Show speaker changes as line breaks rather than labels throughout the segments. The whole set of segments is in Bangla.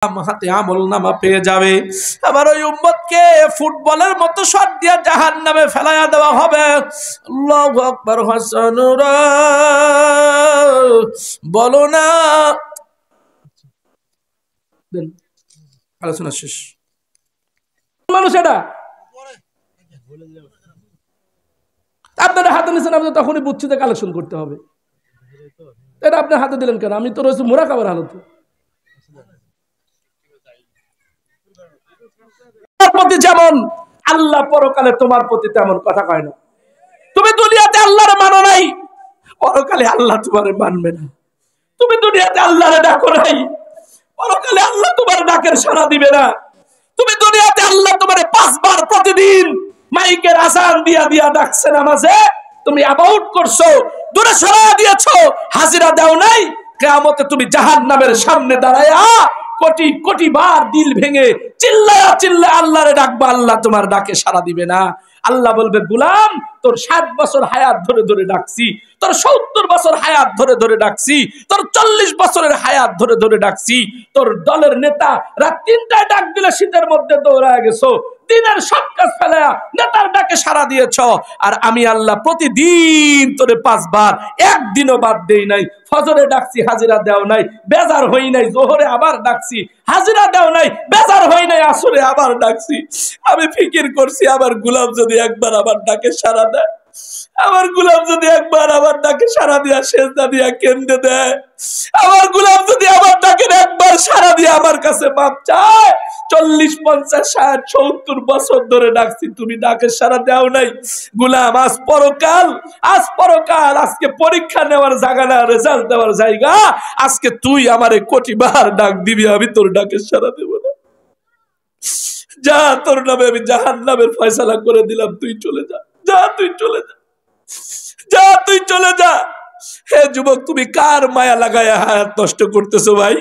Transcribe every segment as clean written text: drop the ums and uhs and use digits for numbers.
হাতে আমল নামা পেয়ে যাবে। আবার ওই উম্মতকে ফুটবলের মতো শট দিয়ে জাহান্নামে ফেলাইয়া দেওয়া হবে। আল্লাহু আকবার। হাসানুরা বলো না। আলোচনা শেষ। মানুষ এটা আপনারা হাতে নিয়েছেন, আপনি তখনই বুঝছি যে কালেকশন করতে হবে। এটা আপনি হাতে দিলেন কেন? আমি তো রয়েছে মোরাকাবার হালতে। প্রতি যেমন আল্লাহ পরকালে তোমার প্রতি তেমন কথা কয় না। তুমি দুনিয়াতে আল্লাহর মানো নাই, পরকালে আল্লাহ তোমার মানবে না। তুমি দুনিয়াতে আল্লাহরে ডাকো নাই, পরকালে আল্লাহ তোমার ডাকের সাড়া দিবে না। তুমি দুনিয়াতে আল্লাহ তোমার 5 বার প্রতিদিন মাইকের আযান দিয়া দিয়া ডাকছে নামাজে, তুমি অ্যাবাউট করছো, দূরে সরায়া দিয়েছো, হাজিরা দাও নাই। কিয়ামতে তুমি জাহান্নামের সামনে দাঁড়ায়া কোটি কোটি বার দিল ভেঙে চিল্লায়া চিল্লায়া আল্লাহরে ডাকবা, আল্লাহ তোমার ডাকে সাড়া দিবে না। আল্লাহ বলবে, গোলাম তোর 60 বছর হায়াত ধরে ধরে ডাকছি, তোর 70 বছর হায়াত ধরে ধরে ডাকছি, তোর 40 বছরের হায়াত ধরে ধরে ডাকছি। তোর দলের নেতা রাত 3টায় ডাক দিলে শীতের মধ্যে দৌড়ায় গেছো, দিনের সব কাজ ফেলায়া নেতার ডাকে সাড়া দিয়েছ। আর আমি আল্লাহ প্রতিদিন তোরে 5 বার একদিনও বাদ দেই নাই। ফজরে ডাকছি, হাজিরা দেও নাই, বেজার হই নাই। জোহরে আবার ডাকছি, হাজিরা দেও নাই, বেজার হই নাই। আসরে আবার ডাকছি। আমি ফিকির করছি, আমার গোলাম যদি একবার আমার ডাকে সাড়া দেয়, আমার গোলাম যদি একবার আমার ডাকে সাড়া দিয়া সেজদা দিয়া কেন্দে দেয়, আমার গোলাম যদি আমার ডাকে একবার সাড়া দিয়া আমার কাছে মাপ চায়। 40, 50, 60, 70 বছর ধরে ডাকছি, তুমি ডাকে সাড়া দাও নাই। গোলাম আজ পরকাল, আজ পরকাল, আজকে পরীক্ষা নেওয়ার জায়গা না, রেজাল্ট দেওয়ার জায়গা। আজকে তুই আমারে কোটি বার ডাক দিবি, আমি তোর ডাকে সাড়া দেব না। যা, তোর নামে আমি জাহান্নামের ফয়সালা করে দিলাম, তুই চলে যা। যা, তুই চলে যা, যা, তুই চলে যা। হে যুবক, তুমি কার মায়া লাগায়া হায়াত নষ্ট করতেছো ভাই?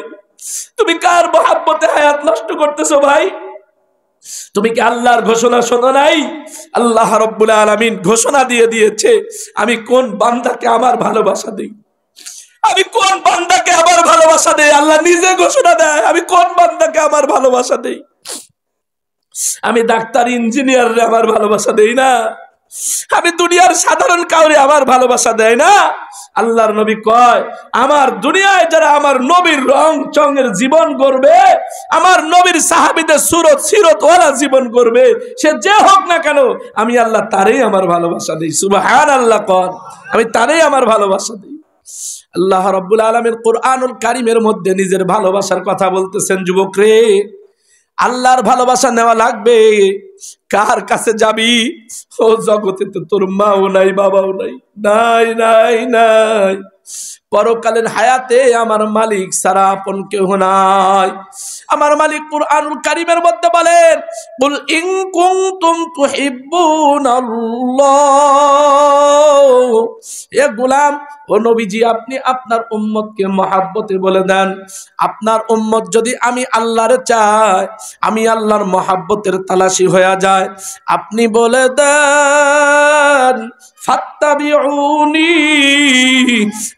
তুমি কার মহাব্বতে হায়াত নষ্ট করতেছো ভাই? তুমি কি আল্লাহর ঘোষণা শোনো নাই? আল্লাহ রাব্বুল আলামিন ঘোষণা দিয়ে দিয়েছে, আমি কোন বান্দাকে আমার ভালোবাসা দেই, আমি কোন বান্দাকে আমার ভালোবাসা দেই। আল্লাহ নিজে ঘোষণা দেয়, আমি কোন বান্দাকে আমার ভালোবাসা দেই। আমি ডাক্তার, ইঞ্জিনিয়াররে আমার ভালোবাসা দেই না, আমি দুনিয়ার সাধারণ কাউরে আমার ভালোবাসা দেয় না। আল্লাহর নবী কয়, আমার দুনিয়ায় যারা আমার নবীর রং চঙের জীবন করবে, আমার নবীর সাহাবীদের সুরত সিরত ওয়ালা জীবন করবে, সে যে হোক না কেন, আমি আল্লাহ তারই আমার ভালোবাসা দেই। সুবহানাল্লাহ কন, আমি তারই আমার ভালোবাসা দেই। আল্লাহ রাব্বুল আলামিন কোরআনুল কারীমের মধ্যে নিজের ভালোবাসার কথা বলতেছেন। যুবক রে, আল্লাহর ভালোবাসা নেওয়া লাগবে। কার কাছে যাবি? ও জগতে তো তোর মাও নাই, বাবাও নাই, নাই নাই নাই। পরকালের হায়াতে আমার মালিক ছাড়া আপন কেউ নাই। আমার মালিক কুরআনুল কারীমের মধ্যে বলেন, কুল ইন কুনতুম তুহিব্বুনাল্লাহ। এ গোলাম, ও নবীজি, আপনি আপনার উম্মতকে মহাব্বতে বলে দেন, আপনার উম্মত যদি আমি আল্লাহরে চাই, আমি আল্লাহর মহাব্বতের তালাশি হয়ে যায়, আপনি বলে দেন ফাত্তাবিউনি,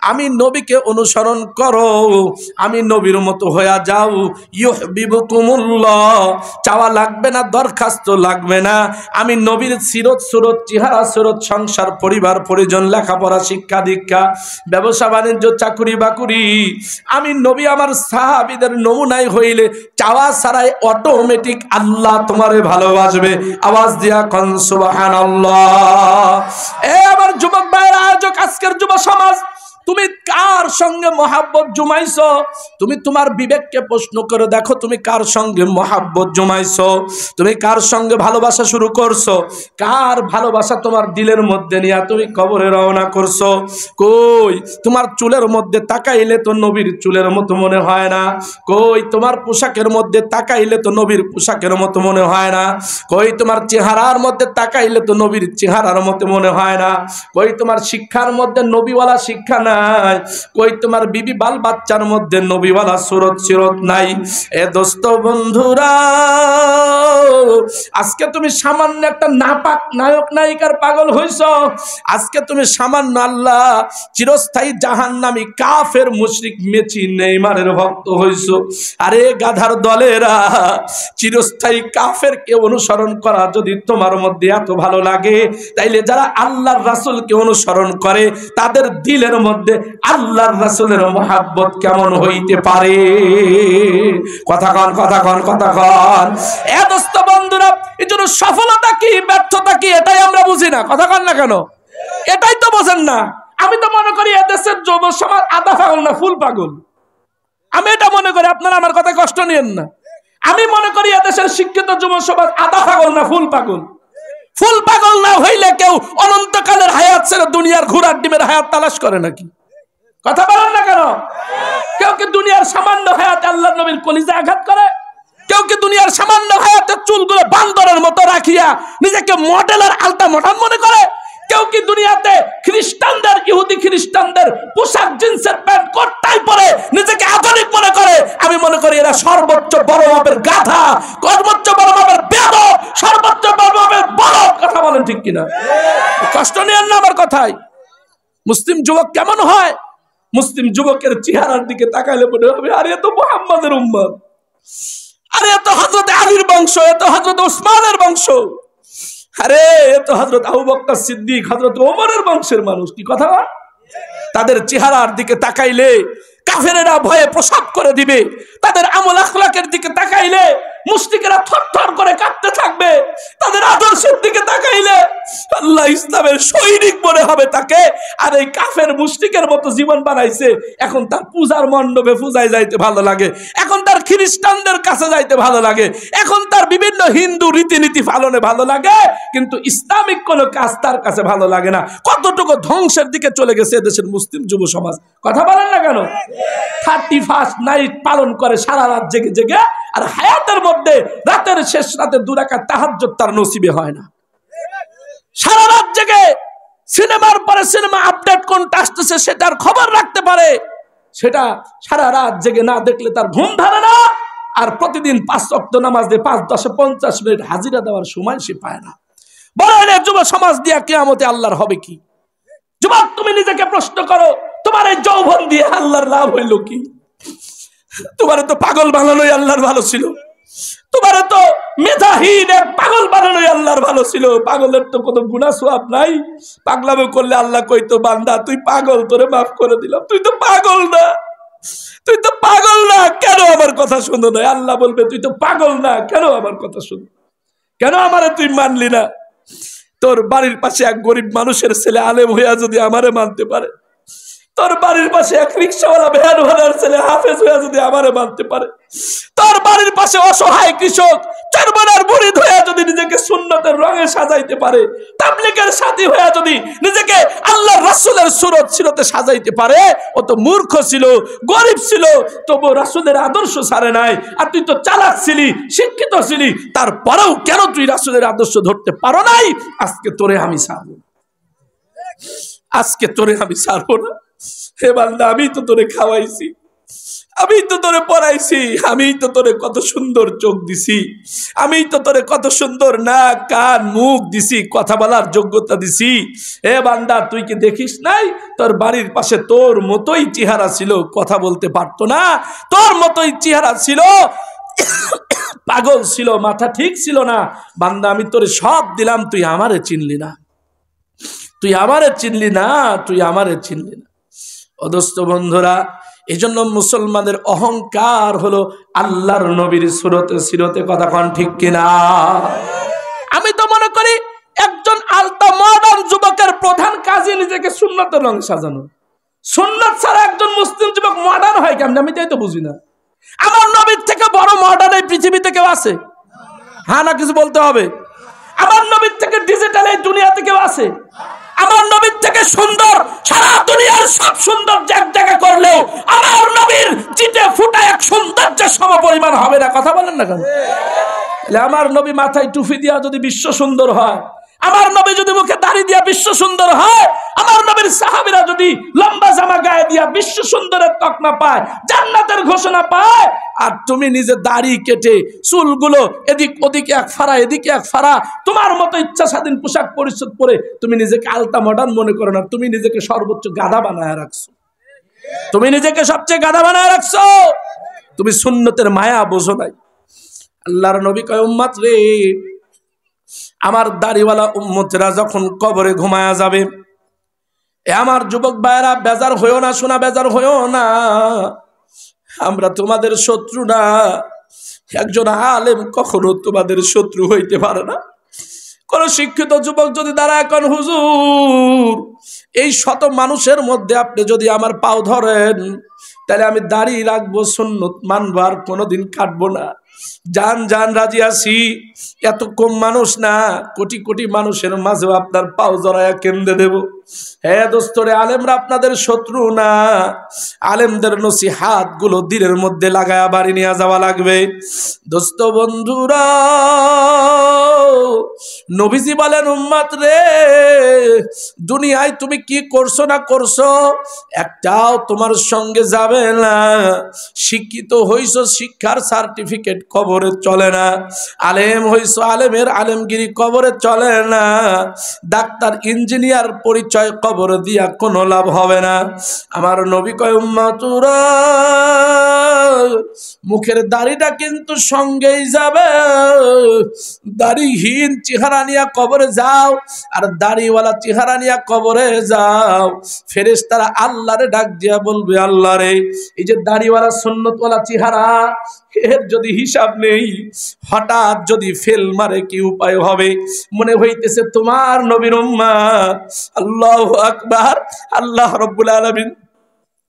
আমি নবীকে অনুসরণ করো, আমি নবীর মতো হয়ে যাও। ইউহিব্বুকুমুল্লাহ, চাওয়া লাগবে না, দরখাস্ত লাগবে না। আমি নবীর সিরত সুরত, চেহারা সুরত, সংসার, পরিবার, পরিজন, লেখাপড়া, শিক্ষা দীক্ষা, ব্যবসা বাণিজ্য, চাকুরি বাকুরি, আমি নবী আমার সাহাবীদের নমুনায় হইলে চাওয়া ছাড়াই অটোমেটিক আল্লাহ তোমারে ভালোবাসবে। আওয়াজ দিয়া কোন সুবহানাল্লাহ। এ আমার যুবক ভাইয়ের আয়োজক, আজকের যুব সমাজ, তুমি কার সঙ্গে মহাব্বত জমাইছো? তুমি তোমার বিবেককে প্রশ্ন করে দেখো, তুমি কার সঙ্গে মহাব্বত জমাইছো? তুমি কার সঙ্গে ভালোবাসা শুরু করছো? কার ভালোবাসা তোমার দিলের মধ্যে নিয়ে তুমি কবরে রওনা করছো? কই তোমার চুলের মধ্যে তাকাইলে তো নবীর চুলের মতো মনে হয় না। কই তোমার পোশাকের মধ্যে তাকাইলে তো নবীর পোশাকের মতো মনে হয় না। কই তোমার চেহারার মধ্যে তাকাইলে তো নবীর চেহারার মতো মনে হয় না। কই তোমার শিক্ষার মধ্যে নবীওয়ালা শিক্ষা না, নাই? কই তোমার বিবি বাল বাচ্চার মধ্যে নবীওয়ালা সুরত সিরত নাই? এ দোস্ত বন্ধুরা, আজকে তুমি সামান্য একটা নাপাক নায়ক নায়িকার পাগল হইছো। আজকে তুমি সামান্য আল্লাহ চিরস্থায়ী জাহান্নামী কাফের মুশরিক মেসি নেইমারের ভক্ত হইছো। আরে গাধার দলেরা, চিরস্থায়ী কাফেরকে অনুসরণ করা যদি তোমার মধ্যে এত ভালো লাগে, তাইলে যারা আল্লাহর রাসূলকে অনুসরণ করে তাদের দিলের মধ্যে আল্লাহর রাসূলের মহব্বত কেমন হইতে পারে? কথা কন, কথা কন, কথা কন। এ দোস্ত বন্ধুরা, এই জন্য সফলতা কি ব্যর্থতা কি এটাই আমরা বুঝি না। কথা কন না কেন? এটাই তো বোঝেন না। আমি তো মনে করি এদেশের যুব সমাজ আধা পাগল না ফুল পাগল। আমি এটা মনে করি, আপনারা আমার কথা কষ্ট নিয়েন না। আমি মনে করি এদেশের শিক্ষিত যুব সমাজ আধা পাগল না ফুল পাগল। ফুল পাগল না হইলে কেউ অনন্তকালের হায়াত ছেড়ে দুনিয়ার ঘোড়ার ডিমের হায়াত তালাশ করে নাকি? কথা বলেন না কেন? কেউ কি দুনিয়ার সামান্য হায়াতে আল্লাহর নবীর কলিজা আঘাত করে? কেউ কি দুনিয়ার সামান্য হায়াতের চুলগুলো বান্দরের মতো রাখিয়া নিজেকে মডেলের আলতা মডার্ন মনে করে? কেউ কি দুনিয়াতে খ্রিস্টানদের, ইহুদি খ্রিস্টানদের পোশাক জিন্সের প্যান্ট কোটটাই পরে নিজেকে আধুনিক মনে করে? আমি মনে করি এরা সর্বোচ্চ বড় মাপের গাধা, সর্বোচ্চ বড় মাপের বেয়াদব, সর্বোচ্চ বড় মাপের বলদ। কথা বলেন ঠিক কিনা? কষ্ট নিয়েন না আমার কথায়। মুসলিম যুবক কেমন হয়? মুসলিম যুবকের চেহারার দিকে তাকাইলে মনে হবে আরে এ তো মুহাম্মাদের উম্মত, আরে এ তো হযরত আলীর বংশ, এ তো হযরত ওসমানের বংশ, আরে এ তো হযরত আবু বকর সিদ্দিক, হযরত ওমরের বংশের মানুষ। কি কথা? তাদের চেহারার দিকে তাকাইলে কাফেরেরা ভয়ে প্রসাব করে দিবে। তাদের আমল আখলাকের দিকে তাকাইলে মুশরিকেরা থরথর করে কাঁপতে থাকবে। তাদের আদর্শের দিকে তাকাইলে আল্লাহ ইসলামের সৈনিক মনে হবে তাকে। আর এই কাফের মুশরিকের মতো জীবন বানাইছে, এখন তার পূজার মণ্ডপে পূজায় যাইতে ভালো লাগে, এখন তার খ্রিস্টানদের কাছে যাইতে ভালো লাগে, এখন তার বিভিন্ন হিন্দু রীতিনীতি পালনে ভালো লাগে, কিন্তু ইসলামিক কোনো কাজ তার কাছে ভালো লাগে না। কতটুকু ধ্বংসের দিকে চলে গেছে এদেশের মুসলিম যুব সমাজ। কথা বলেন না কেন? 31st নাইট পালন করে সারা রাত জেগে জেগে, আর হায়াতের মধ্যে রাতের শেষ রাতে 2 রাকাত তাহাজ্জুদ তার নসিবে হয় না। সারা রাত জেগে সিনেমার পরে সিনেমা আপডেট কোনটা আসতেছে সেটার খবর রাখতে পারে, সেটা সারা রাত জেগে না দেখলে তার ঘুম ধরে না। আর প্রতিদিন 5 ওয়াক্ত নামাজ দিয়ে 5, 10, 50 মিনিট হাজিরা দেওয়ার সময় সে পায় না। বলেন যুব সমাজ দিয়া কিয়ামতে আল্লাহর হবে কি? যুবক, তুমি নিজেকে প্রশ্ন করো, তোমার এই যৌবন দিয়ে আল্লাহর লাভ হইল কি? তোমার তো পাগল বানানোই আল্লাহর ভালো ছিল। তোমার তো মেধাহীন এক পাগল বানানোই আল্লাহর ভালো ছিল। পাগলের তো কোনো গুনাহ সওয়াব নাই। পাগলামো করলে আল্লাহ কইতো বান্দা তুই পাগল, তোরে মাফ করে দিলাম। তুই তো পাগল না, তুই তো পাগল না, কেন আমার কথা শুনো না? আল্লাহ বলবে তুই তো পাগল না, কেন আমার কথা শুনো, কেন আমারে তুই মানলি না? তোর বাড়ির পাশে এক গরিব মানুষের ছেলে আলেম হইয়া যদি আমারে মানতে পারে, তোর বাড়ির পাশে এক রিকশাওয়ালা ভ্যানওয়ালার ছেলে হাফেজ হইয়া যদি আমারে মানতে পারে, তোর বাড়ির পাশে অসহায় কৃষক চরমনার মুরিদ হইয়া যদি নিজেকে সুন্নতের রঙে সাজাইতে পারে, তাবলীগের সাথী হইয়া যদি নিজেকে আল্লাহর রাসূলের সুরত সিরতে সাজাইতে পারে, ও তো মূর্খ ছিল, গরিব ছিল, তবু রাসূলের আদর্শ ছাড়ে নাই। আর তুই তো চালাক ছিলি, শিক্ষিত ছিলি, তারপরেও কেন তুই রাসূলের আদর্শ ধরতে পারো নাই? আজকে তোরে আমি ছাড়বো, আজকে তোরে আমি ছাড়বো না। হে বান্দা, আমি তো তোরে খাওয়াইছি, আমি তো তোরে পড়াইছি, আমি তো তোরে কত সুন্দর চোখ দিছি, আমি তো তোরে কত সুন্দর নাক কান মুখ দিছি, কথা বলার যোগ্যতা দিছি। হে বান্দা, তুই কি দেখিস নাই তোর বাড়ির পাশে তোর মতোই চেহারা ছিল, কথা বলতে পারতো না, তোর মতোই চেহারা ছিল, পাগল ছিল, মাথা ঠিক ছিল না। বান্দা, আমি তোরে সব দিলাম, তুই আমারে চিনলি না, তুই আমারে চিনলি না, তুই আমারে চিনলি না। অদস্ত বন্ধুরা, এই জন্য মুসলমানদের অহংকার হলো আল্লাহর নবীর সুরতে সিরতে। কথা কন ঠিক কিনা? আমি তো মনে করি একজন আলতা মডার্ন যুবকের প্রধান কাজই নিজেকে সুন্নতের রং সাজানো। সুন্নত ছাড়া একজন মুসলিম যুবক মডার্ন হয় কেমন? আমি তাই তো বুঝি না। আমার নবীর থেকে বড় মডার্ন এই পৃথিবীতে কেউ আছে? হ্যাঁ না কিছু বলতে হবে? আমার নবীর থেকে ডিজিটাল এই দুনিয়াতে কেউ আছে? আমার নবীর থেকে সুন্দর সারা দুনিয়ার সব সুন্দর এক জায়গা করলেও আমার নবীর চিটে ফুটা এক সৌন্দর্যের সমপরিমাণ হবে না। কথা বলেন না কেন? আমার নবী মাথায় টুপি দিয়া যদি বিশ্ব সুন্দর হয়, আমার নবী যদি মুখে দাড়ি দিয়া বিশ্ব সুন্দর হয়, আমার নবীর সাহাবীরা যদি লম্বা জামা গায়ে দিয়া বিশ্ব সুন্দরের তকমা পায়, জান্নাতের ঘোষণা পায়, আর তুমি নিজে দাড়ি কেটে চুলগুলো এদিক ওদিকে এক ফাড়া এদিকে এক ফাড়া, তোমার মতো ইচ্ছা স্বাধীন পোশাক পরিচ্ছদ পরে তুমি নিজেকে আলতা মডার্ন মনে করো না, তুমি নিজেকে সর্বোচ্চ গাধা বানায় রাখছো। তুমি নিজেকে সবচেয়ে গাধা বানায় রাখছো। তুমি সুন্নতের মায়া বোঝো নাই। আল্লাহর নবী কয়, উম্মত রে, আমার দাড়িওয়ালা উম্মতেরা যখন কবরে ঘুমায়া যাবে, এ আমার যুবক ভাইয়েরা বেজার হইও না, শোনা বেজার হইও না, আমরা তোমাদের শত্রু না। একজন আলেম কখনো তোমাদের শত্রু হইতে পারে না। কোন শিক্ষিত যুবক যদি দাঁড়ায় কোন হুজুর, এই শত মানুষের মধ্যে আপনি যদি আমার পাও ধরেন, তাহলে আমি দাড়ি রাখবো, সুন্নত মানবো, আর কোনোদিন কাটবো না। জান জান রাজি আছি। এত কম মানুষ না, কোটি কোটি মানুষের মাঝেও আপনার পাও জড়ায়া কেন্দ্রে দেব। হ্যাঁ দোস্তরে, আলেমরা আপনাদের শত্রু না। আলেমদের নসিহাত গুলো দিলের মধ্যে লাগায়া বাড়ি নিয়ে যাওয়া লাগবে। দোস্ত বন্ধুরা, নবীজি বলেন, উম্মত রে, দুনিয়ায় তুমি কি করছো না করছো একটাও তোমার সঙ্গে যাবে না। শিক্ষিত হইছো, শিক্ষার সার্টিফিকেট কবরে চলে না। আলেম হইছো, আলেমের আলেমগিরি কবরে চলে না। ডাক্তার ইঞ্জিনিয়ার পরিচয় কবরে দিয়া কোনো লাভ হবে না। আমার নবী কয়, উম্মতুরা, মুখের দাড়িটা কিন্তু সঙ্গেই যাবে। দাড়িহীন চেহারা নিয়ে কবরে যাও, আর দাড়িওয়ালা চেহারা নিয়ে কবরে যাও, ফেরেশতারা আল্লাহরে ডাক দিয়া বলবে, আল্লাহ রে, এই যে দাড়িওয়ালা সুন্নতওয়ালা চেহারা, এর যদি হিসাব নেই, হঠাৎ যদি ফেল মারে কি উপায় হবে? মনে হইতেছে তোমার নবীর উম্মত। আল্লাহু আকবার। আল্লাহ রাব্বুল আলামিন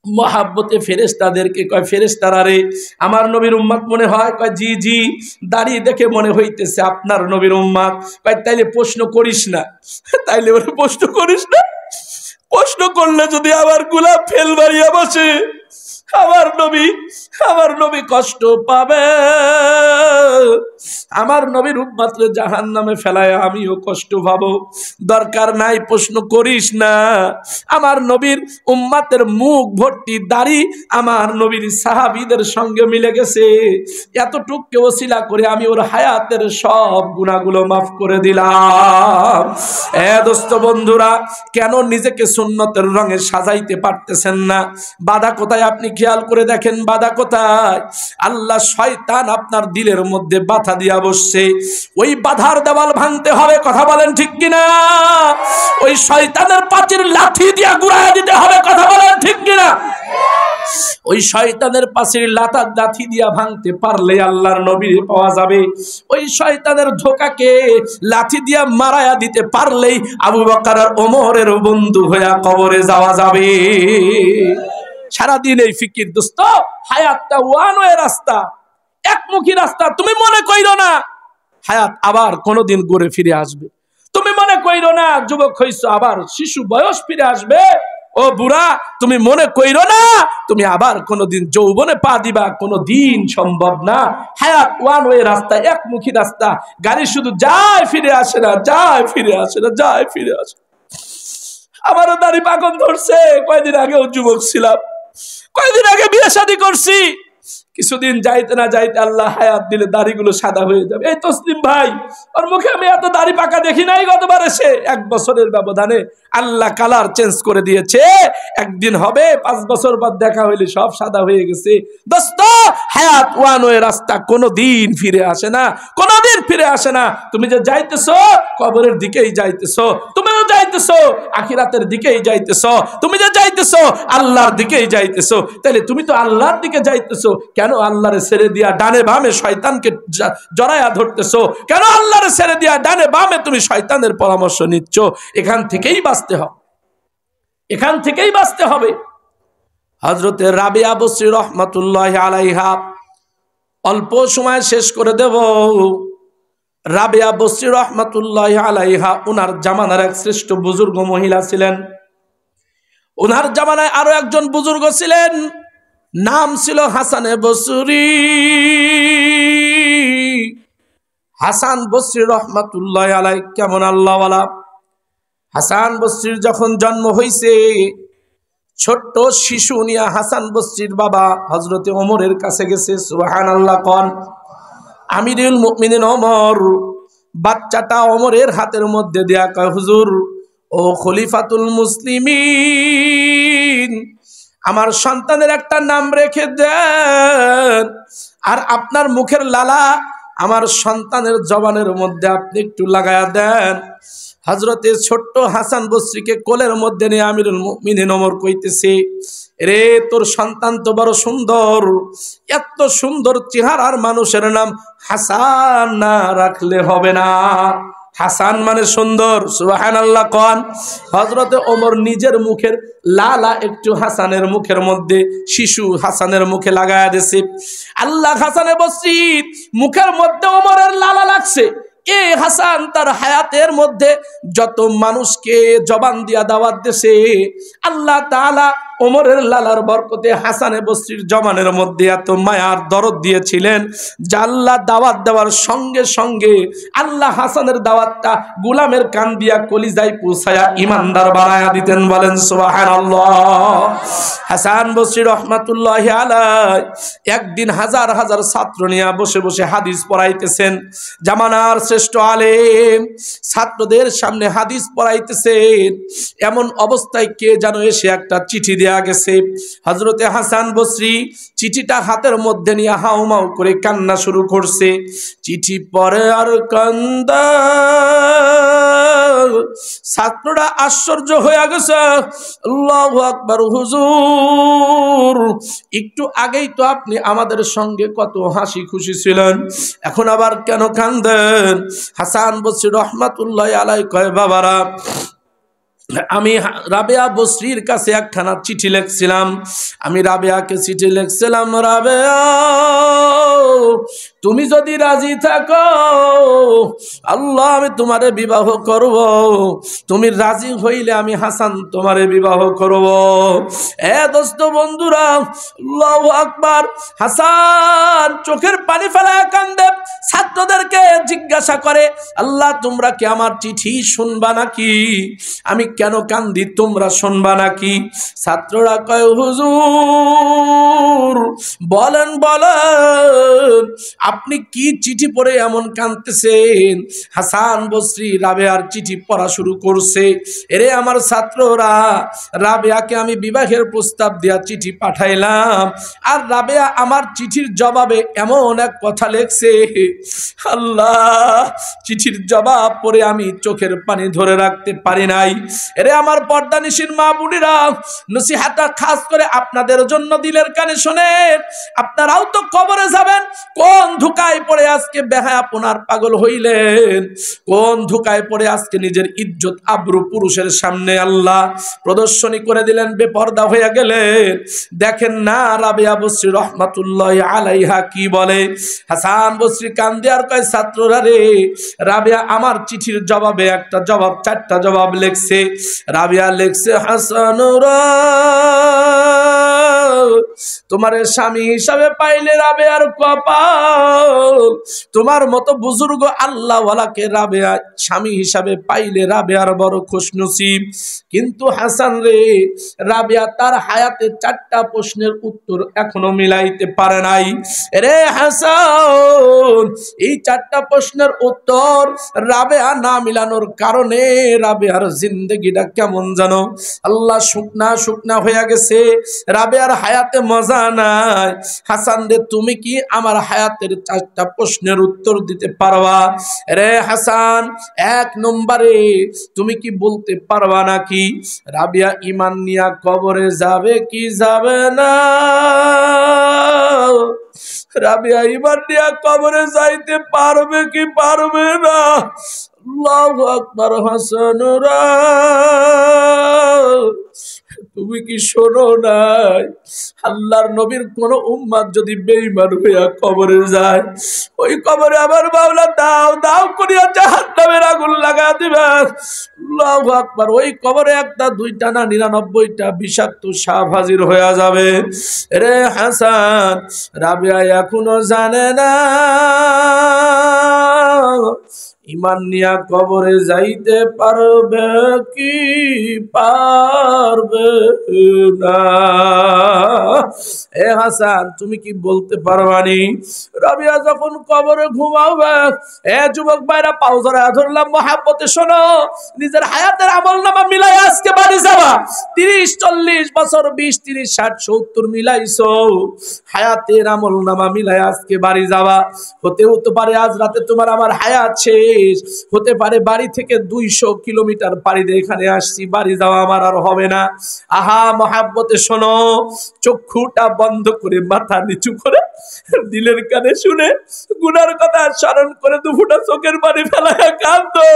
মহাব্বতে ফেরেশতাদেরকে কয়, ফেরেশতারা রে, আমার নবীর উম্মত মনে হয়? কয়, জি জি, দাড়ি দেখে মনে হইতেছে আপনার নবীর উম্মত। কয়, তাইলে প্রশ্ন করিস না। তাইলে ওরে প্রশ্ন করিস না। প্রশ্ন করলে যদি আবার গোলাপ ফেল মারিয়া বসে, আমার নবী কষ্ট পাবে। আমার নবীর উম্মতরে জাহান্নামে ফেলায় আমিও কষ্ট পাবো। দরকার নাই, প্রশ্ন করিস না। আমার নবীর উম্মতের মুখ ভর্তি দাড়ি আমার নবীর সাহাবীদের সঙ্গে মিলে গেছে। এতটুকু ওসিলা করে আমি ওর হায়াতের সব গুনাহগুলো মাফ করে দিলাম। দোস্ত বন্ধুরা, কেন নিজেকে সুন্নতের রঙে সাজাইতে পারতেছেন না? বাধা কোথায় আপনি খেয়াল করে দেখেন, বাধা কোথায়? আল্লাহ শয়তান আপনার দিলের মধ্যে বাধা দিয়া বসছে। ওই বাধার দেওয়াল ভাঙতে হবে। কথা বলেন ঠিক কিনা? ওই শয়তানের পাচির লাঠি দিয়া গুড়াইয়া দিতে হবে। কথা বলেন ঠিক কিনা? ওই শয়তানের পাশের লাঠি দিয়া ভাঙতে পারলে আল্লাহর নবীর পাওয়া যাবে। ওই শয়তানের ধোকাকে লাঠি দিয়া মারায়া দিতে পারলেই আবু বকর আর ওমরের বন্ধু হইয়া কবরে যাওয়া যাবে। সারাদিন এই ফিকির দোস্ত। হায়াতটা ওয়ান ওয়ে রাস্তা, একমুখী রাস্তা। তুমি মনে কইরো না হায়াত আবার কোনোদিন ঘুরে ফিরে আসবে। তুমি মনে কইরো না যুবক হইছো আবার শিশু বয়স ফিরে আসবে। ও বুড়া, তুমি মনে কইরো না তুমি আবার কোনোদিন যৌবনে পা দিবা। কোনোদিন সম্ভব না। হায়াত ওয়ান ওয়ে রাস্তা, একমুখী রাস্তা। গাড়ি শুধু যায় ফিরে আসে না, যায় ফিরে আসে না, যায় ফিরে আসে। আমারও দাড়ি পাকন ধরছে। কয়দিন আগেও যুবক ছিলাম, কয়দিন আগে বিয়ে শাদী করছি। কিছুদিন যাইতে না যাইতে আল্লাহ হায়াত দিলে দাড়িগুলো সাদা হয়ে যাবে। এই তসলিম ভাই, ওর মুখে আমি এত দাড়ি পাকা দেখি নাই। গতবার এসে 1 বছরের ব্যবধানে আল্লাহ কালার চেঞ্জ করে দিয়েছে। একদিন হবে 5 বছর পর দেখা হইলে সব সাদা হয়ে গেছে। দোস্ত, হায়াত ওয়ান ওয়ে রাস্তা, কোনোদিন ফিরে আসে না, কোনোদিন ফিরে আসে না। তুমি যে যাইতেছো কবরের দিকেই যাইতেছো, তুমি যে যাইতেছো আখিরাতের দিকেই যাইতেছো, তুমি যে যাইতেছো আল্লাহর দিকেই যাইতেছো। তাহলে তুমি তো আল্লাহর দিকে যাইতেছো, কেন আল্লাহরে ছেড়ে দিয়া ডানে বামে শয়তানকে জড়ায়া ধরতেছো? কেন আল্লাহরে ছেড়ে দিয়া ডানে বামে তুমি শয়তানের পরামর্শ নিচ্ছ? এখান থেকেই বাঁচতে হবে, এখান থেকেই বাঁচতে হবে। হযরতে রাবিয়া বসরি রহমাতুল্লাহি আলাইহা, অল্প সময় শেষ করে দেব। রাবিয়া বসরি রহমাতুল্লাহি আলাইহা উনার জামানার এক শ্রেষ্ঠ বুজুর্গ মহিলা ছিলেন। উনার জামানায় আরো একজন বুজুর্গ ছিলেন, নাম ছিল হাসানে বসরি। হাসান বসরি রহমাতুল্লাহ আলাইহি কেমন আল্লাহওয়ালা। হাসান বসরির যখন জন্ম হয়েছে, ছোট্ট শিশু নিয়ে হাসান বসরির বাবা হযরতে ওমরের কাছে গেছে। সুবহানাল্লাহ কোন। আমিরুল মুমিনিন ওমর বাচ্চাটা ওমরের হাতের মধ্যে দেয়া কয়, হুজুর ও খলিফাতুল মুসলিমিন, আমার সন্তানের একটা নাম রেখে দেন, আর আপনার মুখের লালা আমার সন্তানের জবানের মধ্যে আপনি একটু লাগায়া দেন। হযরতে ছোট্ট হাসান বসরিকে কোলের মধ্যে নিয়ে আমিরুল মুমিনিন ওমর কইতেছে, রে তোর সন্তান তো বড় সুন্দর, এত সুন্দর চেহারার মানুষের নাম হাসান না রাখলে হবে না। হাসান মানে সুন্দর। সুবহানাল্লাহ কোন। হযরতে ওমর নিজের মুখের লালা একটু হাসানের মুখের মধ্যে, শিশু হাসানের মুখে লাগায়া দিয়েছে। আল্লাহ হাসানে বসরি মুখের মধ্যে ওমরের লালা লাগছে। এ হাসান তার হায়াতের মধ্যে যত মানুষকে জবান দিয়া দাওয়াত দিয়েছে, আল্লাহ তাআলা ওমরের লালার বরকতে হাসানে বসরির জবানের মধ্যে এত মায়ার দরদ দিয়েছিলেন যে আল্লাহ দাওয়াত দেওয়ার সঙ্গে সঙ্গে আল্লাহ হাসানের দাওয়াতটা গোলামের কান দিয়া কলিজায় পৌঁছায়া ইমানদার বানায়া দিতেন। বলেন সুবহানাল্লাহ। হাসান বসরি রহমাতুল্লাহি আলাইহি একদিন হাজার হাজার ছাত্র নিয়ে বসে বসে হাদিস পড়াইতেছেন। জামানার শ্রেষ্ঠ আলেম ছাত্রদের সামনে হাদিস পড়াইতেছেন। এমন অবস্থায় কে যেন এসে একটা চিঠি দেয়া গেছে। হযরতে হাসান বসরি চিঠিটা হাতের মধ্যে নিয়ে হাউমাউ করে কান্না শুরু করছে। চিঠি পড়ে আর কান্দা। ছাত্ররা আশ্চর্য হয়ে গেছে। আল্লাহু আকবার, হুজুর একটু আগেই তো আপনি আমাদের সঙ্গে কত হাসি খুশি ছিলেন, এখন আবার কেন কান্দেন? হাসান বসরি রহমাতুল্লাহি আলাইহি কয়, বাবারা আমি রাবেয়া বসরির কাছে একখানা চিঠি লিখছিলাম। আমি রাবেয়াকে চিঠি লিখছিলাম, রাবেয়া তুমি যদি রাজি থাকো আল্লাহ আমি তোমারে বিবাহ করব, তুমি রাজি হইলে আমি হাসান তোমারে বিবাহ করব। এ দোস্ত বন্ধুরা, আল্লাহু আকবার। হাসান চোখের পানি ফেলায় কান্দে। ছাত্রদেরকে জিজ্ঞাসা করে, আল্লাহ তোমরা কি আমার চিঠি শুনবা নাকি? আমি কেন কান্দি তোমরা শুনবা নাকি? ছাত্ররা কয়, হুজুর বলেন বলেন আপনি কি চিঠি পড়ে এমন কাঁদতেছেন? হাসান বসরি রাবেয়ার চিঠি পড়া শুরু করছে। এরে আমার ছাত্ররা, রাবেয়াকে আমি বিবাহের প্রস্তাব দেয়া চিঠি পাঠাইলাম, আর রাবেয়া আমার চিঠির জবাবে এমন এক কথা লেখছে, আল্লাহ চিঠির জবাব পড়ে আমি চোখের পানি ধরে রাখতে পারি নাই। এরে আমার পর্দানিশীন মা বোনেরা, নসিহাতটা খাস করে আপনাদের জন্য দিলের কানে শোনেন। আপনারাও তো কবরে যাবেন। কোন ধোঁকায় পড়ে আজকে বেহায়াপনার পাগল হইলেন? কোন ধোঁকায় পড়ে আজকে নিজের ইজ্জত আবরু পুরুষের সামনে আল্লাহ প্রদর্শনী করে দিলেন, বেপর্দা হয়ে গেলেন? দেখেন না রাবেয়া বসরি রহমাতুল্লাহি আলাইহা কি বলে। হাসান বসরি কান্দে আর কয়, ছাত্ররা রে, রাবেয়া আমার চিঠির জবাবে একটা জবাব, চারটা জবাব লেখছে। রাবেয়া লেখছে, হাসানুরা তোমার স্বামী হিসাবে পাইলে রাবেয়ার কপাল, তোমার মতো বুজুর্গ আল্লাহওয়ালাকে রাবেয়া স্বামী হিসাবে পাইলে রাবেয়ার বড় খুশনসিব। কিন্তু হাসান রে, রাবেয়া তার হায়াতে চারটা প্রশ্নের উত্তর এখনো মিলাইতে পারে নাই। রে হাসান, এই চারটা প্রশ্নের উত্তর রাবেয়া না মিলানোর কারণে রাবেয়ার জিন্দেগিটা কেমন জানো আল্লাহ শুকনা শুকনা হয়ে গেছে। রাবেয়ার হায়াতে মজা নাই। হাসান রে, তুমি কি আমার হায়াতের চারটা প্রশ্নের উত্তর দিতে পারবা? রে হাসান, এক নম্বরে তুমি কি বলতে পারবা নাকি রাবেয়া ঈমান নিয়া কবরে যাবে কি যাবে না? রাবেয়া ঈমান নিয়া কবরে যাইতে পারবে কি পারবে না? আল্লাহু আকবার। হাসানুরা তুমি কি শোনো নাই, আল্লাহর নবীর কোন উম্মত যদি বেঈমান হইয়া কবরে যায়, ওই কবরে আমার মাওলা দাও দাও করিয়া জাহান্নামের আগুন লাগা দিবে। আল্লাহু আকবার। ওই কবরে একটা, দুইটা না 99টা বিষাক্ত সাপ হাজির হয়ে যাবে। রে হাসান, রাবেয়া এখনো জানে না ইমান নিয়া কবরে যাইতে পারবে কি পারবে না? এ হাসান, তুমি কি বলতে পারবানি রাবিয়া যখন কবরে ঘুমাবে? এ যুবক ভাইরা, পাও ধরে ধরলাম, মহাব্বতে শোনো, নিজের হায়াতের আমলনামা মিলাই আজকে বাড়ি যাবা। 30-40 বছর, 20-30-60-70 মিলাইছো, হায়াতের আমলনামা মিলাই আজকে বাড়ি যাবা। হতে পারে আজ রাতে তোমার আমার হায়াত শেষ, হতে পারে বাড়ি থেকে 200 কিলোমিটার পাড়ি দিয়ে এখানে আসছি, বাড়ি যাওয়া আমার আর হবে না। আহা মহাব্বতে শোনো, চক্ষুটা বন্ধ করে মাথা নিচু করে দিলের কানে শুনে গুনার কথা স্মরণ করে দুফুটা চোখের পানি ফেলায় কাঁদো,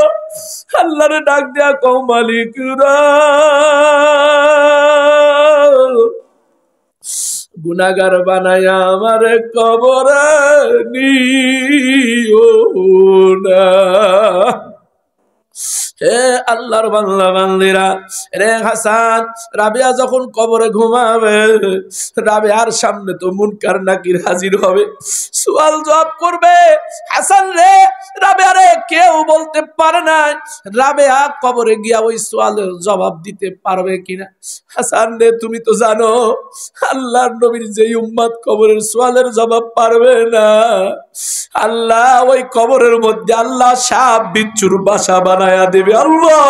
আল্লাহরে ডাক দেয়া কও, মালিক রা, গুনাহগার বানায়া আমারে কবরে নিও না। হে আল্লাহর বান্দা বান্দিরা, রে হাসান, রাবিয়া যখন কবরে ঘুমাবে, রাবিয়ার সামনে তো মুনকার নাকির হাজির হবে, সওয়াল জবাব করবে। হাসান রে, রাবিয়া রে, কেউ বলতে পারে না রাবিয়া কবরে গিয়া ওই সওয়ালের জবাব দিতে পারবে কিনা। হাসান রে, তুমি তো জানো আল্লাহর নবীর যেই উম্মত কবরের সওয়ালের জবাব পারবে না, আল্লাহ ওই কবরের মধ্যে আল্লাহ সাপ বিচ্ছুর বাসা বানায়া দেবে। আল্লাহ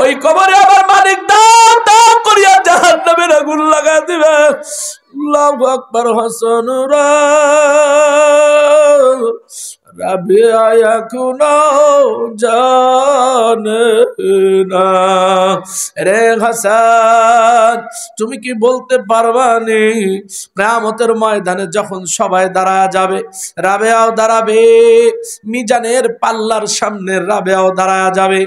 ওই কবরে আবার মালিক দাম দাম করিয়া জাহান্নামের আগুন লাগা দিবে। আল্লাহু আকবার। হাসান রাবিয়া এখনো জানে না। রে হাসান, তুমি কি বলতে পারবানি কিয়ামতের ময়দানে যখন সবাই দাঁড়া যাবে, রাবেয়াও দাঁড়াবে, মিজানের পাল্লার সামনে রাবেয়াও দাঁড়া যাবে।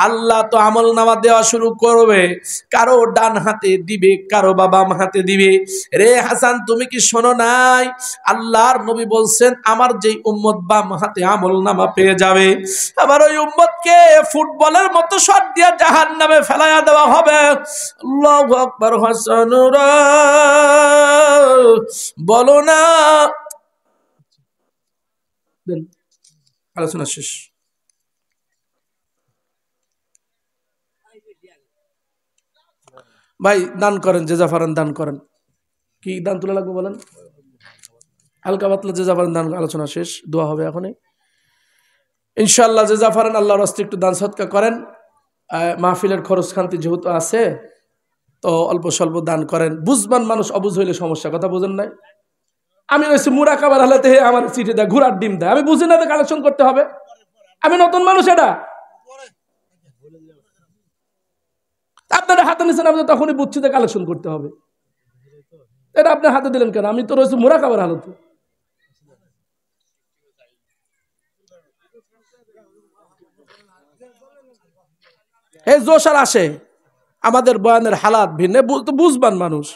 আল্লাহ তো আমল নামা দেওয়া শুরু করবে, কারো ডান হাতে দিবে, কারো বা বাম হাতে দিবে। রে হাসান, তুমি কি শোনো নাই আল্লাহর নবী বলছেন, আমার যেই উম্মত বাম হাতে আমল নামা পেয়ে যাবে, আবার ওই উম্মতকে ফুটবলের মতো শট দিয়ে জাহান্নামে ফেলাইয়া দেওয়া হবে। আল্লাহু আকবার। হাসানুরা বলো না। আলোচনা শেষ। ভাই দান করেন, যে যা পারেন দান করেন। কি দান তুলে লাগবে বলেন? হালকা পাতলা যে যা পারেন দান। আলোচনা শেষ, দোয়া হবে এখনই ইনশাআল্লাহ। যে যা পারেন আল্লাহর রাস্তায় একটু দান সদকা করেন। মাহফিলের খরচ খান্তি যেহেতু আছে, তো অল্প স্বল্প দান করেন। বুঝবান মানুষ, অবুঝ হইলে সমস্যা। কথা বুঝেন নাই? আমি হয়েছি মুরা কাবার হালাতে আমার চিঠি দেয়, ঘোড়ার ডিম দেয়, আমি বুঝি না কালেকশন করতে হবে। আমি নতুন মানুষ, এটা আপনারা হাতে নিচ্ছেন, আপনি তখনই বুঝছি যে কালেকশন করতে হবে। এটা আপনার হাতে দিলেন কেন? আমি তো রয়েছি মুরা কাবার হালতে। এই জোশ আর আসে, আমাদের বয়ানের হালাত ভিন্ন, বুঝবান মানুষ।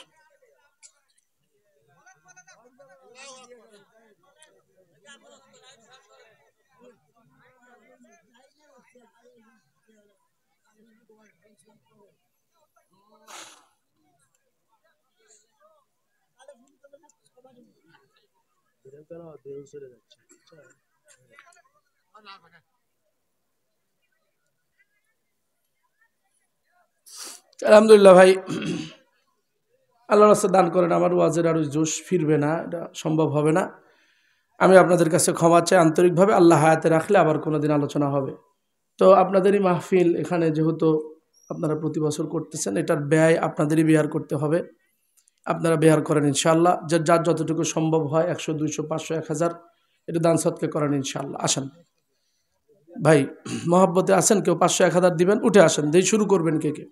আলহামদুলিল্লাহ ভাই, আল্লাহর রাস্তায় দান করেন। আমার ওয়াজের আর ওই জোশ ফিরবে না, এটা সম্ভব হবে না। আমি আপনাদের কাছে ক্ষমা চাই আন্তরিকভাবে। আল্লাহ হায়াতে রাখলে আবার কোনোদিন আলোচনা হবে। তো আপনাদেরই মাহফিল, এখানে যেহেতু আপনারা প্রতি বছর করতেছেন, এটার ব্যয় আপনাদেরই বেয়ার করতে হবে। আপনারা বেয়ার করেন ইনশাআল্লাহ। যার যতটুকু সম্ভব হয়, 100, 200, 500, 1000 এটা দান সদকা করেন ইনশাআল্লাহ। আসেন ভাই, মহব্বতে আসেন, কেউ 500, 1000 দিবেন, উঠে আসেন। দিয়ে শুরু করবেন কে কে?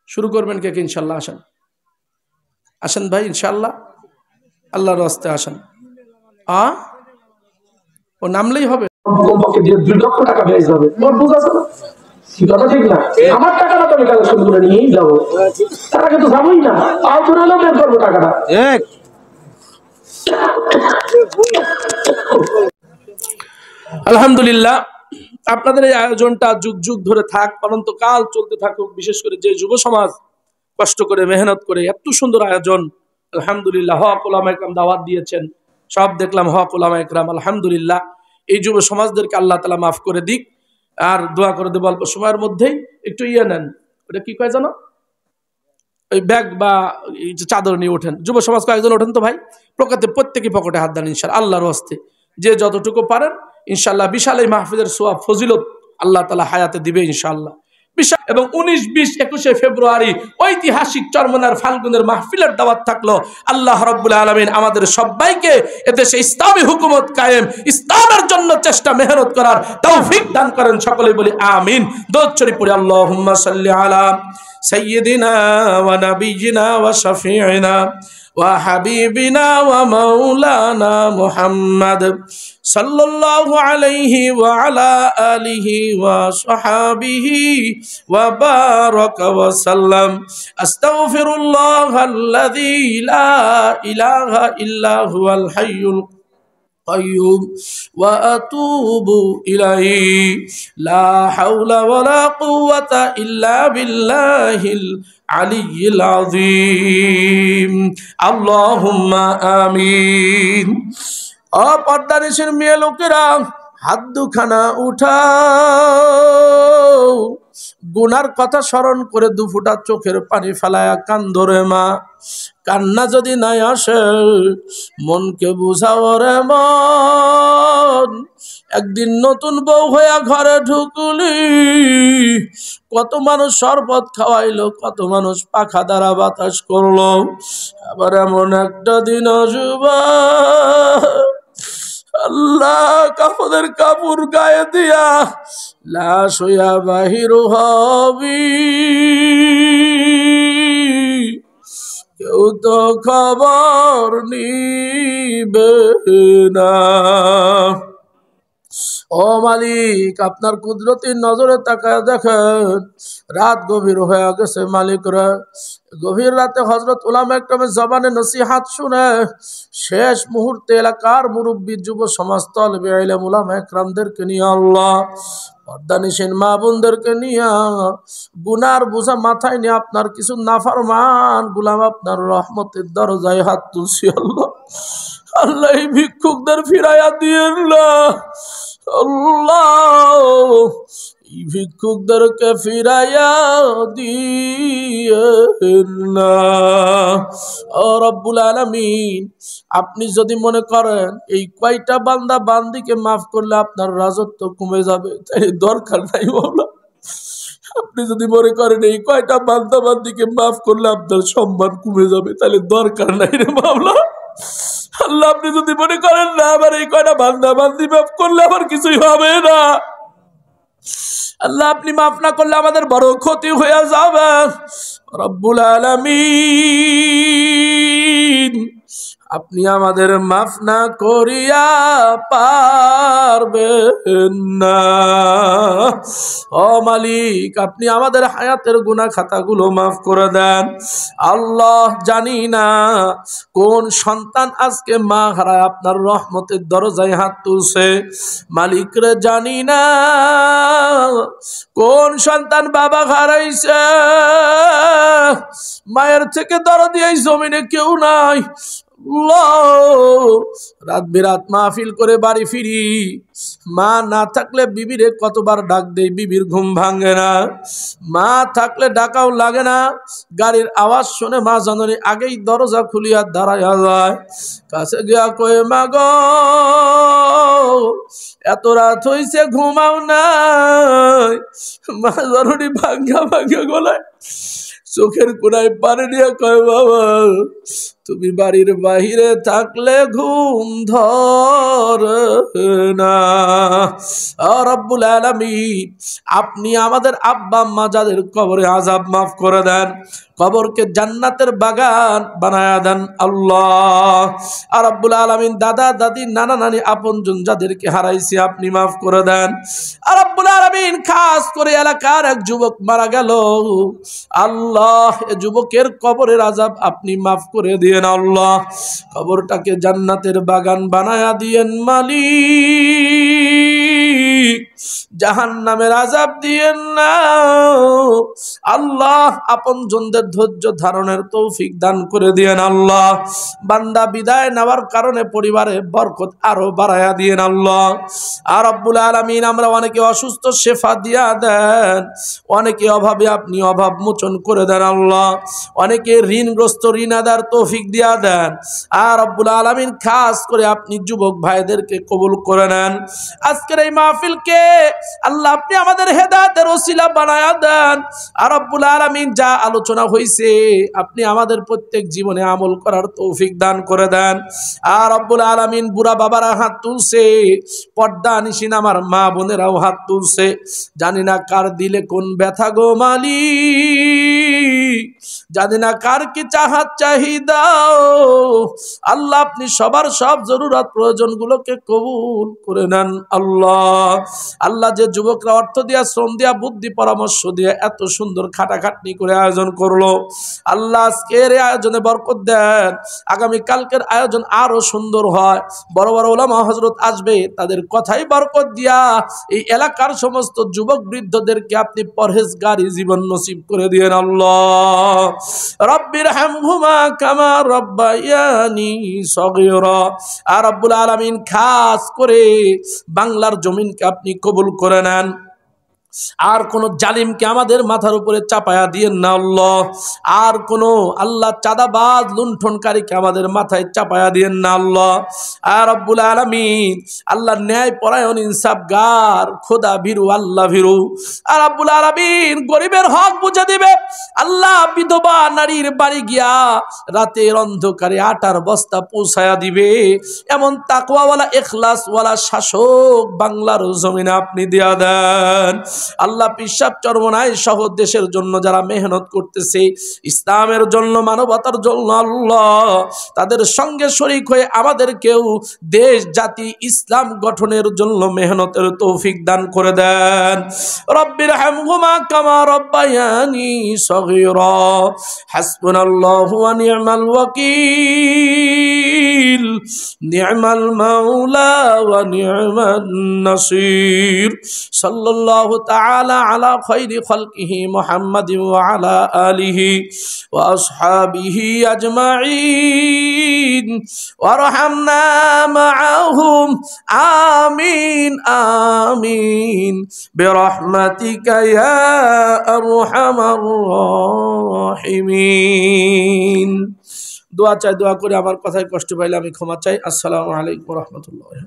শুরু করবেন কে কে? ইনশাআল্লাহ আসেন, আসেন ভাই ইনশাআল্লাহ, আল্লাহর রাস্তায় আসেন। ও নামলেই হবে, 2 লক্ষ টাকা পেয়ে যাবে। ওর বুঝা আছে না? কথা ঠিক না? আমার টাকাটা তো আমি কালেকশন করে নিয়েই যাবো, টাকা কিন্তু যাবোই না, তাও করে হলেও বের করবো টাকাটা। আলহামদুলিল্লাহ, আপনাদের এই আয়োজনটা যুগ যুগ ধরে থাক, অনন্তকাল চলতে থাকুক। বিশেষ করে যে যুব সমাজ কষ্ট করে মেহনত করে এত সুন্দর আয়োজন, আলহামদুলিল্লাহ। হক উলামা ইকরাম দাওয়াত দিয়েছেন, সব দেখলাম হক উলামা ইকরাম, আলহামদুলিল্লাহ। এই যুব সমাজদেরকে আল্লাহ তাআলা মাফ করে দিক। আর দোয়া করে দেব অল্প সময়ের মধ্যেই। একটু নেন, ওটা কি কয় জানো, ওই ব্যাগ বা চাদর নিয়ে ওঠেন। যুব সমাজ কয়েকজন ওঠেন তো ভাই, প্রত্যেকে পকেটে হাত দেন ইনশাআল্লাহ, আল্লাহর হস্তে যে যতটুকু পারেন ইনশাআল্লাহ। বিশাল এই মাহফিলের সোয়াব ফজিলত আল্লাহ তাআলা হায়াতে দিবে ইনশাআল্লাহ। এবং 19, 20, 21শে ফেব্রুয়ারি ঐতিহাসিক চরমনার ফাল্গুনের মাহফিলের দাওয়াত থাকলো। আল্লাহ রাব্বুল আলামিন আমাদের সবাইকে এদেশে ইসলামী হুকুমত কায়েম, ইসলামের জন্য চেষ্টা মেহনত করার তৌফিক দান করেন। সকলে বলি আমিন। দরুদ শরীফ পড়ি। আল্লাহুম্মা সাল্লি আলা সাইয়্যিদিনা ওয়া নাবিয়্যিনা ওয়া শাফিঈনা ওয়া হাবিবিনা ওয়া মাওলানা মুহাম্মদ সাল্লাল্লাহু আলাইহি ওয়া আলা আলিহি ওয়া সাহাবিহি ওয়া বারাকা ওয়া সাল্লাম। আস্তাগফিরুল্লাহাল্লাযী লা ইলাহা ইল্লা হুয়াল হাইয়ুল কাইয়্যুম ওয়া আতুবু ইলাইহি লা হাওলা ওয়া লা কুওয়াতা ইল্লা বিল্লাহিল আলিয়্যিল আযীম। আল্লাহুম্মা আমিন। পর্দানিসের মেয়ে লোকেরা হাত দুখানা উঠাও, গুনার কথা স্মরণ করে দুফুটা চোখের পানি ফেলায়া কান্দরে মা। কান্না যদি নাই আসে মনকে বুঝাও রে মন। একদিন নতুন বউ হইয়া ঘরে ঢুকলি, কত মানুষ শরবত খাওয়াইলো, কত মানুষ পাখা দ্বারা বাতাস করলো। আবার এমন একটা দিন আসবে আল্লাহ কাফনের কাপড় গায়ে দিয়া লাশ হইয়া বাহির হবি, কেউ তো খবর নিবে না। ও মালিক, আপনার কুদরতি নজরে তাকায় দেখেন, রাত গভীর হয়ে গেছে মালিকরা। গভীর রাতে হযরত উলামা একরামের জবানে নসিহত শুনে শেষ মুহূর্তে এলাকার মুরব্বী যুব সমাজ তালিবে ইলম উলামা একরামদেরকে নিয়ে, আল্লাহ পর্দানিসীন মা বোনদেরকে নিয়ে, গুনার বোঝা মাথায় নিয়ে আপনার কিছু নাফরমান গোলাম আপনার রহমতের দরজায় হাত তুলছি। আল্লাহ আল্লাহ এই ভিক্ষুকদের ফিরাইয়া দিয়েন না। আল্লাহ এই ভিক্ষুকদেরকে ফিরাইয়া দিয়েন না। ও রব্বুল আলামিন, আপনি যদি মনে করেন এই কয়টা বান্দা বান্দিকে মাফ করলে আপনার রাজত্ব কমে যাবে, তাই দরকার নাই বাবা। আপনি যদি মনে করেন এই কয়টা বান্দা বান্দিকে মাফ করলে আপনার সম্মান কমে যাবে, তাহলে দরকার নাই রে মাওলা। আল্লাহ আপনি যদি মনে করেন না আবার এই কয়টা বান্দা বান্দি মাফ করলে আবার কিছুই হবে না, আল্লাহ আপনি মাফ না করলে আমাদের বড় ক্ষতি হয়ে যাবে। রব্বুল আলামিন, আপনি আমাদের মাফ না করিয়া পারবেন না। ও মালিক, আপনি আমাদের হায়াতের গুনাহ খাতাগুলো মাফ করে দেন। আল্লাহ জানি না কোন সন্তান আজকে মা হারায় আপনার রহমতের দরজায় হাত তুলছে। মালিক রে, জানি না কোন সন্তান বাবা হারাইছে, মায়ের থেকে দরদি এই জমিনে কেউ নাই। রাত বিরাত মাহফিল করে বাড়ি ফিরি, মা না থাকলে বিবিরে কতবার ডাক দেই, বিবির ঘুম ভাঙে না। মা থাকলে ডাকাও লাগে না, গাড়ির আওয়াজ শুনে মা জানানি আগেই দরজা খুলিয়া দাঁড়াইয়া যায়। কাছে গিয়া কয়ে, মা গো এত রাত হইছে ঘুমাও নাই। মা জানানি ভাঙ্গা ভাঙ্গা গলায় চোখের কোনায় পানি নিয়ে কয়, বাবা তুমি বাড়ির বাহিরে থাকলে ঘুম ধরে না। রব্বুল আলামিন, আপনি আমাদের আব্বা আম্মা যাদের কবরে আযাব মাফ করে দেন, কবরকে জান্নাতের বাগান বানায়া দেন আল্লাহ। আর রব্বুল আলামিন, দাদা দাদি নানা নানি আপনজন যাদেরকে হারাইছি আপনি মাফ করে দেন। আর রব্বুল আলামিন, খাস করে এলাকার এক যুবক মারা গেল, আল্লাহ এ যুবকের কবরের আযাব আপনি মাফ করে দিয়েন আল্লাহ। কবরটাকে জান্নাতের বাগান বানায়া দিয়েন মালিক। জাহান্নামের আযাব দিয়েন না আল্লাহ। আপনজনদের ধৈর্য ধারণের তৌফিক দান করে দিয়েন আল্লাহ। বান্দা বিদায় নেওয়ার কারণে পরিবারে বরকত আরো বাড়ায়া দিয়েন আল্লাহ। আর রব্বুল আলামিন আমরা অনেকে অসুস্থ শেফা দিয়া দেন, অনেকে অভাবে আপনি অভাব মোচন করে দেন আল্লাহ। অনেকে ঋণগ্রস্ত ঋণ আদার তৌফিক দিয়া দেন। আর রব্বুল আলামিন খাস করে আপনি যুবক ভাইদেরকে কবুল করে নেন। আজকের এই মাহফিলকে আল্লাহ আপনি আমাদের হেদায়েতের ওসিলা বানায়া দেন। আর রব্বুল আলামিন যা আলোচনা হয়েছে আপনি আমাদের প্রত্যেক জীবনে আমল করার তৌফিক দান করে দেন। আর রব্বুল আলামিন বুড়া বাবারা হাত তুলছে, পর্দা নিশিন আমার মা বোনেরাও হাত তুলছে, জানি না কার দিলে কোন ব্যথা গো মালিক, জানি না কার কি চাহাত চাহিদা। আল্লাহ আপনি সবার সব জরুরত প্রয়োজন গুলোকে কবুল করে নেন আল্লাহ। আল্লাহ যে যুবকরা অর্থ দিয়া শ্রম দিয়া বুদ্ধি পরামর্শ দিয়ে এত সুন্দর খাটাখাটনি করে আয়োজন করলো, আল্লাহ আজকের আয়োজনে বরকত দেন, আগামী কালকের আয়োজন আরো সুন্দর হয়। বড় বড় ওলামা হযরত আসবে, তাদের কথাই বরকত দিয়া এই এলাকার সমস্ত যুবক বৃদ্ধদেরকে আপনি পরহেজগারি জীবন নসিব করে দিয়েন আল্লাহ। রব্বির হামহুমা কামা রব্বায়ানি সগীরা। আর রব্বুল আলামিন খাস করে বাংলার জমিনকে আপনি কবুল করে নেন। আর কোন জালিমকে আমাদের মাথার উপরে চাপায়া দিয়েন না আল্লাহ। আর কোন আল্লাহ চাঁদাবাজ লুণ্ঠনকারীকে আমাদের মাথায় চাপায়া দিয়েন না আল্লাহ। আর রব্বুল আলামিন আল্লাহ ন্যায় পরায়ণ ইনসাফগার খোদা ভীরু আল্লাহ ভীরু। আর রব্বুল আলামিন গরিবের হক বুঝে দিবে আল্লাহ। বিধবা নারীর বাড়ি গিয়া রাতের অন্ধকারে আটার বস্তা পৌঁছায়া দিবে এমন তাকওয়াওয়ালা ইখলাসওয়ালা শাসক বাংলার জমিনে আপনি দিয়া দেন আল্লাহ। পিসাব চরমনাই সহ দেশের জন্য যারা মেহনত করতেছে, ইসলামের জন্য, মানবতার জন্য আল্লাহ, তাদের সঙ্গে শরীক হয়ে আমাদেরকেও দেশ জাতি ইসলাম গঠনের জন্য মেহনতের তৌফিক দান করে দেন। রব্বির হামহুমা কামা রব্বায়ানি সগীরা। হাসবুনাল্লাহু ওয়া নি'মাল ওয়াকিল, নি'মাল মাওলা ওয়া নি'মান নাসির। সাল্লাল্লাহু তাআলা আলা খায়রি খালকিহি মুহাম্মাদিন ওয়া আলা আলিহি ওয়া আসহাবিহি আজমাইন ওয়ারহামনা মাআহুম। আমিন আমিন বিরহমাতিকা ইয়া আরহামার রাহিমিন। দোয়া চাই, দোয়া করে আমার কথায় কষ্ট পাইলে আমি ক্ষমা চাই। আসসালামু আলাইকুম ওয়া রাহমাতুল্লাহি।